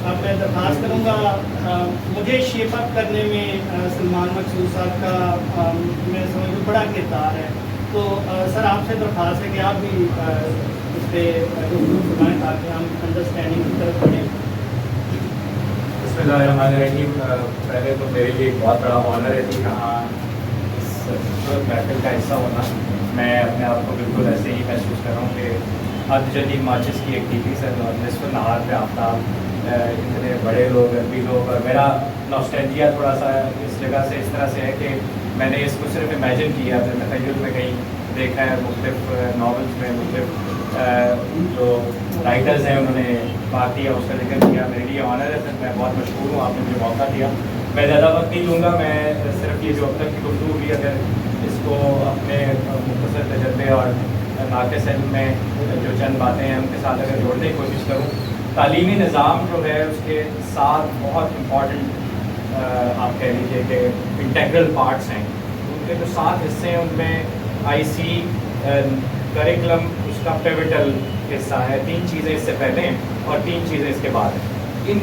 اب میں درخواست کروں گا مجھے شیپ اپ کرنے میں سلمان مقصود صاحب کا میں سمجھ بڑا کردار ہے. تو سر آپ سے درخواست ہے کہ آپ بھی اس پہ گفتگو فرمائیں تاکہ ہم انڈرسٹینڈنگ کی طرف بڑھیں. بسم اللہ الرحمن الرحیم. پہلے تو میرے لیے ایک بہت بڑا آنر ہے کہ یہاں اس محفل کا حصہ ہونا. میں اپنے آپ کو بالکل ایسے ہی محسوس کر رہا ہوں کہ اب جدید ماچس کی ایک ٹی سر اور نصف نہار پہ آفتاب اتنے بڑے لوگ عربی لوگ. اور میرا نوسٹیلجیا تھوڑا سا اس جگہ سے اس طرح سے ہے کہ میں نے اس کو صرف امیجن کیا اپنے تخیل میں کہیں دیکھا ہے. مختلف ناولس میں مختلف جو رائٹرز ہیں انہوں نے بات کیا, اس کا ذکر کیا. میرے لیے آنر ہے سر, میں بہت مشہور ہوں, آپ نے مجھے موقع دیا. میں زیادہ وقت نہیں لوں گا, میں صرف یہ جو اب تک کی گفتگو ہوئی اگر اس کو اپنے مختصر تجربے اور ناقص علم میں جو چند باتیں ہیں ان کے ساتھ اگر جوڑنے کی کوشش کروں. تعلیمی نظام جو ہے اس کے ساتھ بہت امپورٹنٹ آپ کہہ لیجیے کہ انٹیگرل پارٹس ہیں. ان کے جو 7 حصے ہیں ان میں آئی سی کریکلم اس کا پیوٹل حصہ ہے. 3 چیزیں اس سے پہلے ہیں اور 3 چیزیں اس کے بعد ہیں. ان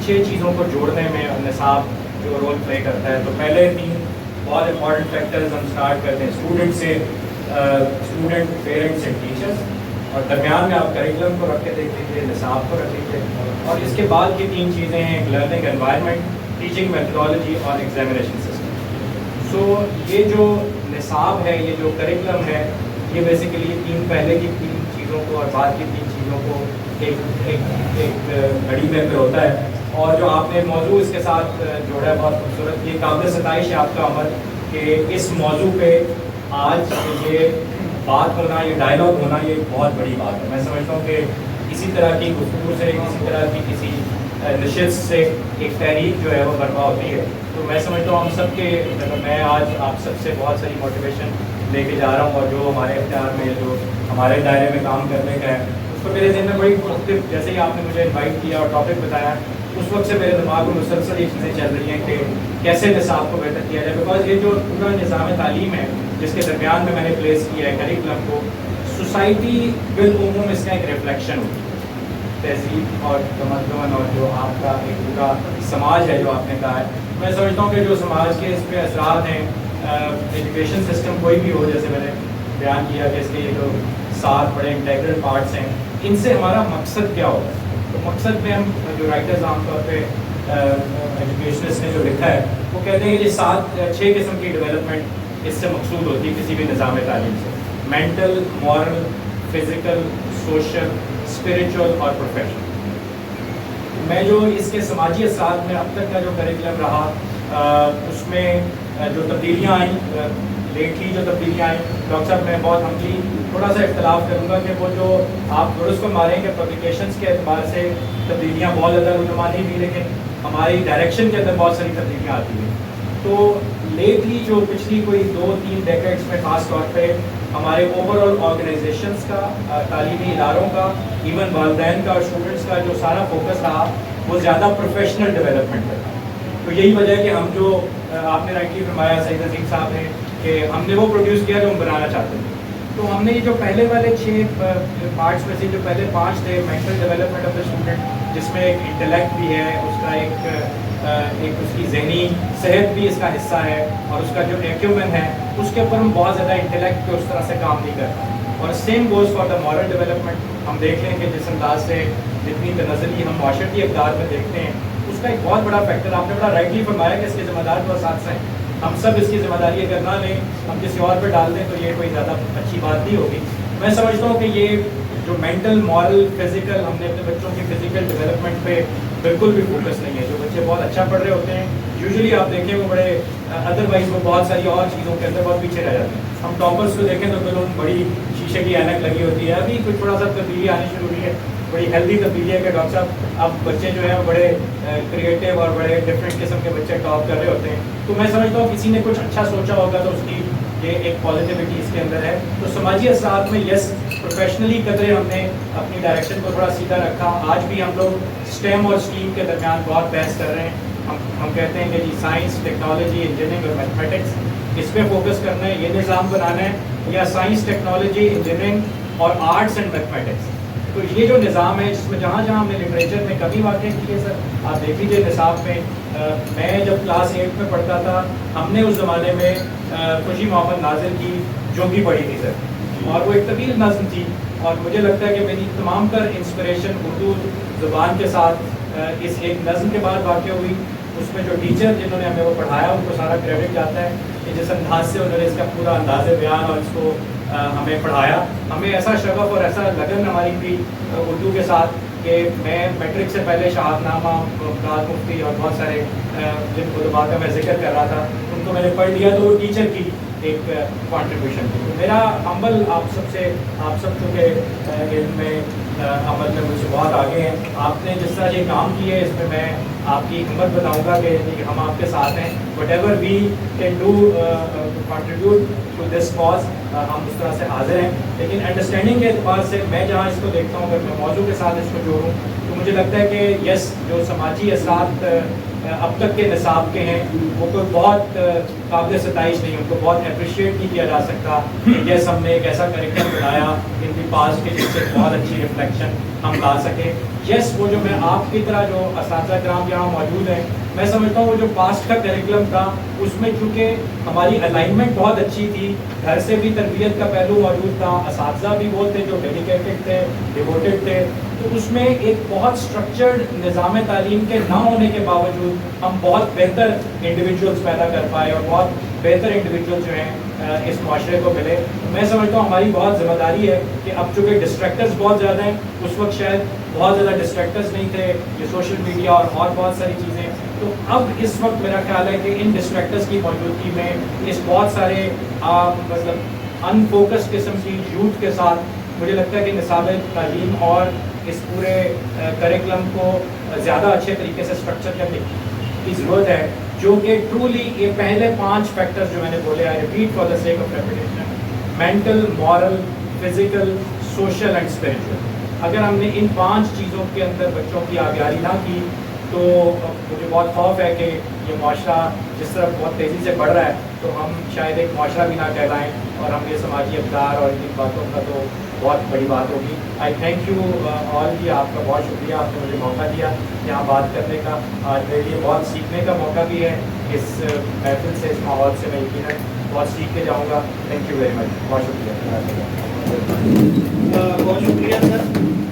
6 چیزوں کو جوڑنے میں نصاب جو رول پلے کرتا ہے. تو پہلے 3 بہت امپورٹنٹ فیکٹرز ہم اسٹارٹ کرتے ہیں اسٹوڈنٹ سے, اسٹوڈنٹ, پیرنٹس اینڈ ٹیچرس, اور درمیان میں آپ کریکلم کو رکھ کے دیکھ لیجیے, نصاب کو رکھ لیجیے, اور اس کے بعد کی 3 چیزیں ہیں لرننگ انوائرمنٹ, ٹیچنگ میتھڈالوجی اور ایگزامینیشن سسٹم. سو یہ جو نصاب ہے, یہ جو کریکلم ہے, یہ بیسیکلی 3 پہلے کی 3 چیزوں کو اور بعد کی 3 چیزوں کو ایک گھڑی میں پھر ہوتا ہے. اور جو آپ نے موضوع اس کے ساتھ جوڑا ہے بہت خوبصورت. یہ قابل ستائش ہے آپ کا عمل کہ اس موضوع پہ آج یہ بات ہونا, یہ ڈائلاگ ہونا, یہ بہت بڑی بات ہے. میں سمجھتا ہوں کہ اسی طرح کی گفتگو سے, اسی طرح کی کسی نشست سے ایک تحریک جو ہے وہ برپا ہوتی ہے. تو میں سمجھتا ہوں ہم سب کے, میں آج آپ سب سے بہت ساری موٹیویشن لے کے جا رہا ہوں, اور جو ہمارے اختیار میں, جو ہمارے دائرے میں کام کرنے کا ہے, اس کو میرے ذہن میں بڑی مختلف, جیسے ہی آپ نے مجھے انوائٹ کیا اور ٹاپک بتایا, اس وقت سے میرے دماغ میں مسلسل یہ چیزیں چل رہی ہیں کہ کیسے نصاب کو بہتر کیا جائے. بیکاز یہ جو پورا نظام تعلیم ہے جس کے درمیان میں نے پلیس کیا ہے کریکلم کو, سوسائٹی بالعموم اس کا ایک ریفلیکشن ہوتی ہے. تہذیب اور تمدن اور جو آپ کا ایک پورا سماج ہے جو آپ نے کہا ہے, میں سمجھتا ہوں کہ جو سماج کے اس پہ اثرات ہیں, ایجوکیشن سسٹم کوئی بھی ہو, جیسے میں نے بیان کیا کہ اس کے یہ جو 7 بڑے انٹیگرل پارٹس ہیں, ان سے ہمارا مقصد کیا ہوگا. تو مقصد میں ہم جو رائٹرز عام طور پہ ایجوکیشنسٹ نے جو لکھا ہے وہ کہتے ہیں کہ یہ 6 قسم کی ڈیولپمنٹ اس سے مقصود ہوتی ہے کسی بھی نظام تعلیم سے. Mental, moral, physical, social, spiritual اور پروفیشنل. میں جو اس کے سماجی اثرات میں اب تک کا جو کریکلم رہا اس میں جو تبدیلیاں آئیں, لیٹلی جو تبدیلیاں آئیں, ڈاکٹر صاحب میں بہت ہملی تھوڑا سا اختلاف کروں گا کہ وہ جو آپ درست کو ماریں کہ پبلیکیشنس کے اعتبار سے تبدیلیاں بہت زیادہ رونما نہیں ہوئی, لیکن ہماری ڈائریکشن کے اندر بہت ساری تبدیلیاں آتی ہیں. تو لیٹلی جو پچھلی کوئی 2-3 ڈیکیڈس میں خاص طور پہ ہمارے اوور آل آرگنائزیشنس کا, تعلیمی اداروں کا, ایون والدین کا اور اسٹوڈنٹس کا جو سارا فوکس رہا وہ زیادہ پروفیشنل ڈیولپمنٹ پر تھا. تو یہی وجہ ہے کہ ہم جو آپ نے رائٹلی فرمایا سعید عظیم صاحب نے کہ ہم نے وہ پروڈیوس کیا جو ہم بنانا چاہتے تھے. تو ہم نے یہ جو پہلے والے 6 پارٹس میں سے جو پہلے 5 تھے, mental development of the student, جس میں ایک انٹلیکٹ بھی ہے, اس کا ایک اس کی ذہنی صحت بھی اس کا حصہ ہے, اور اس کا جو ایکیومن ہے اس کے اوپر ہم بہت زیادہ انٹلیکٹ پہ اس طرح سے کام نہیں کرتے. اور same goes for the moral development. ہم دیکھ لیں کہ جس انداز سے جتنی تنزلی ہم معاشرتی اقدار میں دیکھتے ہیں, اس کا ایک بہت بڑا فیکٹر آپ نے بڑا رائٹلی فرمایا کہ اس کے ذمہ دار تو اساتذہ ہیں. ہم سب اس کی ذمہ داری اگر نہ لیں, ہم کسی اور پہ ڈال دیں تو یہ کوئی زیادہ اچھی بات نہیں ہوگی. میں سمجھتا ہوں کہ یہ جو مینٹل, مورل, فزیکل, ہم نے اپنے بچوں کی فزیکل ڈیولپمنٹ پہ بالکل بھی فوکس نہیں ہے. جو بچے بہت اچھا پڑھ رہے ہوتے ہیں یوزلی آپ دیکھیں وہ بڑے ادروائز وہ بہت ساری اور چیزوں کے اندر بہت پیچھے رہ جاتے ہیں. ہم ٹاپرس کو دیکھیں تو بالکل بڑی شیشے کی اینک لگی ہوتی ہے. ابھی کچھ تھوڑا سا تبدیلی آنی شروع ہوئی ہے, بڑی ہیلدی تبدیلی ہے کہ ڈاکٹر صاحب اب بچے جو ہیں بڑے کریٹیو اور بڑے ڈفرینٹ قسم کے بچے ٹاپ کر رہے ہوتے ہیں. تو میں سمجھتا ہوں کسی نے کچھ اچھا سوچا ہوگا تو اس کی یہ ایک پازیٹیوٹی اس کے اندر ہے. تو سماجی اثرات میں یس پروفیشنلی قدرے ہم نے اپنی ڈائریکشن کو تھوڑا سیدھا رکھا. آج بھی ہم لوگ اسٹیم اور اسٹیم کے درمیان بہت بحث کر رہے ہیں. ہم کہتے ہیں کہ جی سائنس, ٹیکنالوجی, انجینئرنگ اور میتھمیٹکس, اس پہ فوکس کرنا ہے, یہ نظام بنانا ہے, یا سائنس, ٹیکنالوجی, انجینئرنگ اور آرٹس اینڈ میتھمیٹکس. تو یہ جو نظام ہے جس میں جہاں جہاں ہم نے لٹریچر میں کمی واقع کی ہے سر، آپ دیکھ لیجیے نصاب میں میں جب کلاس 8 میں پڑھتا تھا ہم نے اس زمانے میں خوشی محمد ناظر کی جونگی پڑھی تھی سر، اور وہ ایک طویل نظم تھی، اور مجھے لگتا ہے کہ میری تمام تر انسپریشن اردو زبان کے ساتھ اس ایک نظم کے بعد واقع ہوئی. اس میں جو ٹیچر جنہوں نے ہمیں وہ پڑھایا ان کو سارا کریڈٹ جاتا ہے کہ جس انداز سے انہوں نے اس کا پورا انداز بیان اور اس کو ہمیں پڑھایا. ہمیں ایسا شغف اور ایسا لگن ہماری تھی اردو کے ساتھ کہ میں میٹرک سے پہلے شہاد نامہ، مراد مفتی اور بہت سارے جن علماء کا میں ذکر کر رہا تھا ان کو میں نے پڑھ لیا، تو وہ ٹیچر کی ایک کنٹریبیوشن تھی. تو میرا عمل آپ سب چونکہ علم میں عمل میں مجھ سے بہت آگے ہیں، آپ نے جس طرح یہ کام کی ہے اس میں میں آپ کی ہمت بتاؤں گا کہ ہم آپ کے ساتھ ہیں. Whatever we can do contribute to this cause, ہم اس طرح سے حاضر ہیں. لیکن انڈرسٹینڈنگ کے اعتبار سے میں جہاں اس کو دیکھتا ہوں، اگر میں موضوع کے ساتھ اس کو جوڑوں تو مجھے لگتا ہے کہ یس جو سماجی اثرات اب تک کے نصاب کے ہیں وہ کوئی بہت قابل ستائش نہیں، ان کو بہت اپریشیٹ نہیں کیا جا سکتا. یس ہم نے ایک ایسا کریکٹر بنایا ان دی پاسٹ کے جس سے بہت اچھی ریفلیکشن ہم لا سکیں. یس وہ جو میں آپ کی طرح جو اساتذہ کرام یہاں موجود ہیں، میں سمجھتا ہوں وہ جو پاسٹ کا کریکولم تھا اس میں چونکہ ہماری الائنمنٹ بہت اچھی تھی، گھر سے بھی تربیت کا پہلو موجود تھا، اساتذہ بھی وہ تھے جو ڈیڈیکیٹڈ تھے، ڈیووٹڈ تھے، تو اس میں ایک بہت اسٹرکچرڈ نظام تعلیم کے نہ ہونے کے باوجود ہم بہت بہتر انڈیویجولس پیدا کر پائے اور بہت بہتر انڈیویجول جو ہیں اس معاشرے کو ملے. میں سمجھتا ہوں ہماری بہت ذمہ داری ہے کہ اب چونکہ ڈسٹریکٹرز بہت زیادہ ہیں، اس وقت شاید بہت زیادہ ڈسٹریکٹرز نہیں تھے، یہ سوشل میڈیا اور بہت ساری چیزیں، تو اب اس وقت میرا خیال ہے کہ ان ڈسٹریکٹرز کی موجودگی میں اس بہت سارے مطلب ان فوکس قسم کی یوتھ کے ساتھ مجھے لگتا ہے کہ نصاب تعلیم اور اس پورے کریکولم کو زیادہ اچھے طریقے سے اسٹرکچر کرنے کی ضرورت ہے، جو کہ ٹرولی یہ پہلے 5 فیکٹرز جو میں نے بولے، I repeat for the sake of repetition, mental, moral, physical, social and spiritual. اگر ہم نے ان 5 چیزوں کے اندر بچوں کی آگاہی نہ کی تو مجھے بہت خوف ہے کہ یہ معاشرہ جس طرح بہت تیزی سے بڑھ رہا ہے تو ہم شاید ایک معاشرہ بھی نہ کہلائیں، اور ہم یہ سماجی اقدار اور ان باتوں کا تو بہت بڑی بات ہوگی. آئی تھینک یو آل جی، آپ کا بہت شکریہ، آپ نے مجھے موقع دیا یہاں بات کرنے کا. آج میرے لیے بہت سیکھنے کا موقع بھی ہے اس محفل سے، اس ماحول سے میں یقیناً بہت سیکھ کے جاؤں گا. تھینک یو ویری مچ، بہت شکریہ. بہت شکریہ سر.